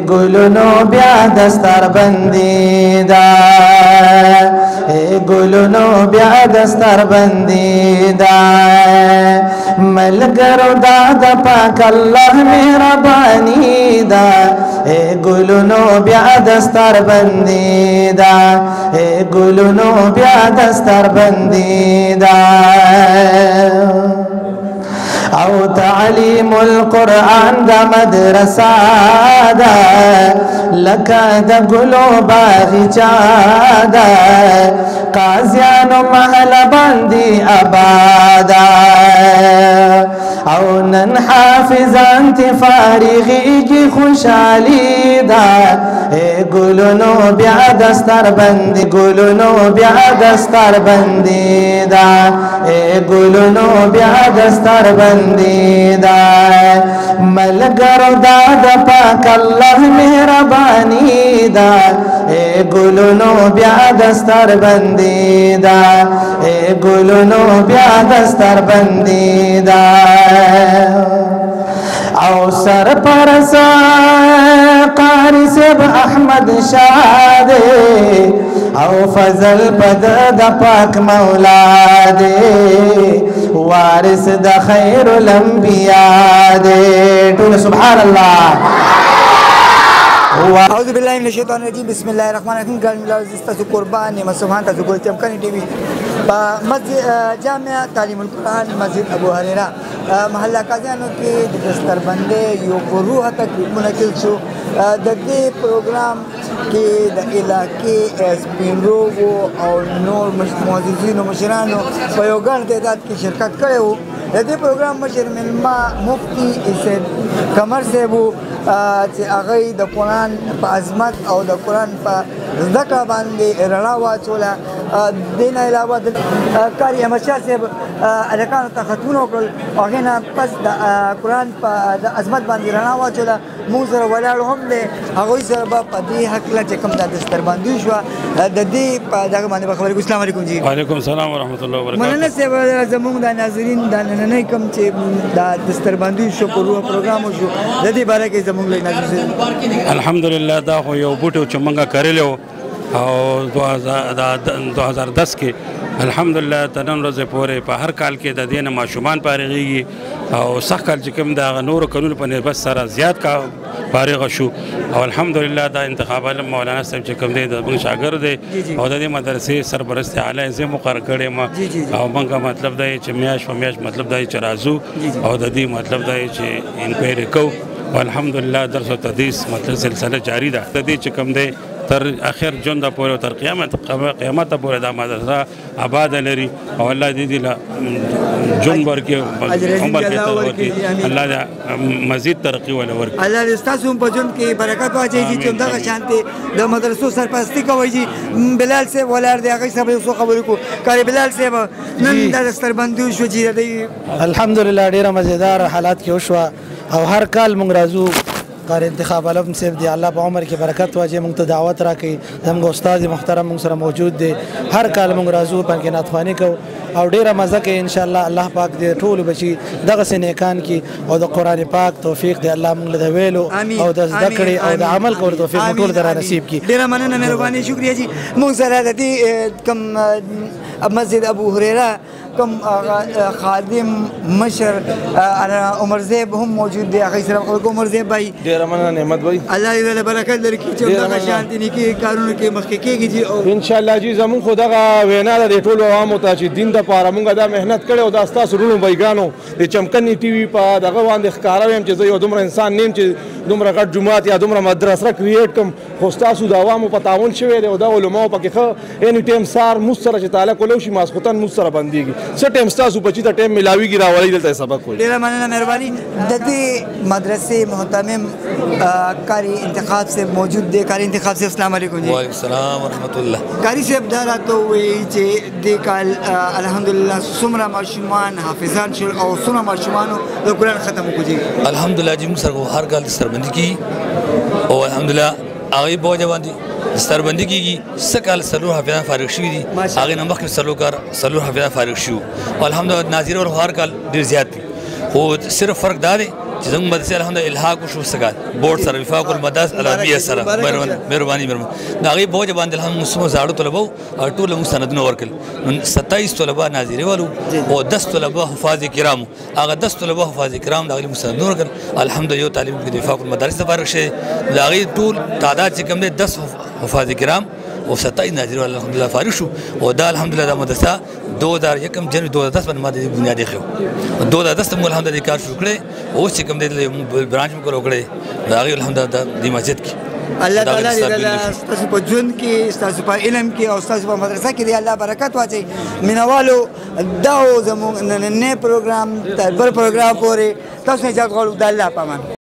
ګلونو بیا دستار بندي دا ګلونو بیا دستار بندي دا ملګرو دا د پاک الله مهرباني دا ګلونو بیا دستار بندي دا ګلونو بیا دستار بندي دا او تعلیم القرآن دا مدرسه دا لکه د ګلو باغچه دا قاضیانو محل باندې آباده او نن حافظان تی فارغیږي خوشحالي دا ګلونو بیا دستار بندي ګلونو بیا دستار بندي دا ګلونو بیا دستار بندي دا ملګرو دا د پاک الله مهرباني دا ګلونو بیا دستار بندي دا ګلونو بیا دستار بندي دا او سرپرسا قاری صاحب احمد شاه دے او فضل پد د پاک مولا دے وارث د خیر الانبیاء دے ټول سبحان الله اعوذ بالله من الشیطان الرجیم بسم الله الرحمن الرحیم ګل ملاو زستا قربان ما سبحان ته ګول چمکنی ټي وي مسجد جامع تعلیم القرآن مسجد ابو هريره محله قاضیانو کې د دستربندۍ یو روح تقریب منعقد شو د دې پروګرام کې د علاقې سپینرو او نور معززینو مشرانو په یو ګڼ تعداد کې شرکت کړی و د دې پروګرام مشر مېلمه مفتي سید قمر صاحب چې هغه د قرآن په عظمت او د قرآن په زده کړه باندې رڼا واچوله دې نه علاوه د قاري احمدشاه صاحب هلکانو ته ختمونه وکړل او هغې نه پس د قرآن په د عظمت باندې رڼا واچوله موږ سره ولاړ هم دی هغوی سره به په دې هکله چې کوم دا دستربندي شوه د دې په دغه باندې به خبرې کوو السلام علیکم جی وعلیکم السلام ورحمت الله وبرکاته مننه صاحب زموږ د ناظرین د نننۍ کوم چې دا دستربندي شو په روح پروګرام شو د دې باره کې زموږ له ناظرین الحمدلله دا خو یو بوټی چې موږ کرلی و او 2010 کې الحمدلله تر نن ورځې پورې په هر کال کې د دې نه ماشومان فارغېږي او سخت کال چې کوم د هغه نورو کلونو په نسبت سره زیات کا فارغه شو او الحمدلله دا انتخاب مولانا صاحب چې کوم دی د موږ شاګرد دی او د دې مدرسې سرپرست اعلی زه مقرر کړی ما او موږ مطلب دی چې میاشت په میاشت مطلب دی چې راځو او د دې مطلب دی چې انکوایري کوو والحمدلله درس او تدریس مطلب سلسله جاری ده د دې چې کوم دی تر اخر ژوند پورې تر قیامت پورې دا مدرسه آباد لري او الله دې له ژوند ورکړي عمر کې ورکړي الله دې مزید ترقی ولا ورکړي الله دې تاسو په ژوند کې برکت واچوي چې دغه شانتي د مدرسو سرپرستی کوي بلال صاحب ولر دې هغه سره یو خبرې کو کاری بلال صاحب نن د دستربندي شو چې الحمدلله ډیره مزیدار حالات کې وشو او هر کال موږ راځو قاری انتخاب علم صاحب دی الله په عمر کې برکت واچي موږ ته دعوت راکړي زموږ استاد محترم موږ سره موجود دی هر کال موږ راځو پکې ناتخواني کوو او ډیره مزه کوي ان شاء الله الله پاک دې ټول بچي دغه سنیکان کې او د قران پاک توفیق دی الله موږ له ویلو او د ذکر او د عمل کول توفیق ټول درا نصیب کی ډیره مننه مهرباني شکریا جی موږ سره د دې کم مسجد ابو هريره کم خادم مشر عمر زیب هم موجود دی هغه سره عمر زیب بھائی ډیره مننه نعمت بھائی الله دې له برکت درکړي چې دغه شانتي نیکی کارونه کې مخکې کېږي جی ان شاء الله جی زمون خو دغه وینا د ټول عوامو ته چې دین د پاره مونږه دا مهنت کړو او دا تاسو رونو بایګانو د چمکني ټي وي په دغه باندې ښکارا ويم چې زه یو دومره انسان نیم چې دومره غټ جمعات یا دومره مدرسه کریټ کوم خو تاسو د عوامو په تعاون شوی دی او د علماو پکې خو اني ټیم سار مستر چې تعالی کولو شي ماسختن مستر بنديږي څه ټیم تاسو بچی ته ټیم ملاويږي راولي دلته سبق کوي ډیره مننه مهرباني د دې مدرسې محتمم قاری انتخاب سے موجود دی قاری انتخاب سے السلام علیکم جی وعلیکم السلام ورحمۃ الله قاری صاحب دا راته وی چې د کال الحمدلله څومره ماشومان حافظان شول او څومره ماشومانو د قرآن ختم وکړي الحمدلله جی موږ سره هر کال سربندي کی او الحمدلله هغه بوجه باندې سربندي کیږي سکال سلور حافظان فارغ شوي دي هغه نه مخکې سلور حافظان فارغ شو الحمدلله ناظر ور هر کال ډیر زیات دي خو صرف فرق دا دی چې زموږ مدرسې الحمدلله الحاق وشو سګال بورډ سره وفاق المدارس العربیه سره مهرباني د هغې په وجه باندې الحمد موږ زاړه طلبه او ټول موږ سندونه ورکړل نو 27 طلبه ناظري والو او 10 طلبه حفاظ کرام هغه 10 طلبه حفاظ کرام د هغې موږ سندونه ورکړل الحمدلله یو طالب کې د وفاق المدارس ته فارغ شوی د هغې ټول تعداد چې کوم دی 10 حفاظ کرام او 27 ناظري والا الحمدلله فارغ شو او دا الحمدلله د مدرسه 2001 جنوري 2010 باندې ما د بنیادي خو 2010 موږ الحمدلله کار شروع کړی او چې کوم دی برانچ موږ کړی دا هغې الحمدلله د مسجد کې الله تعالی دې ستاسو په ژوند کې ستاسو په علم کې او ستاسو په مدرسه کې دې الله برکت واچي مینوالو دا زموږ نن پروګرام تر بل پروګرام پورې تاسو نه اجازه غواړو د الله په امان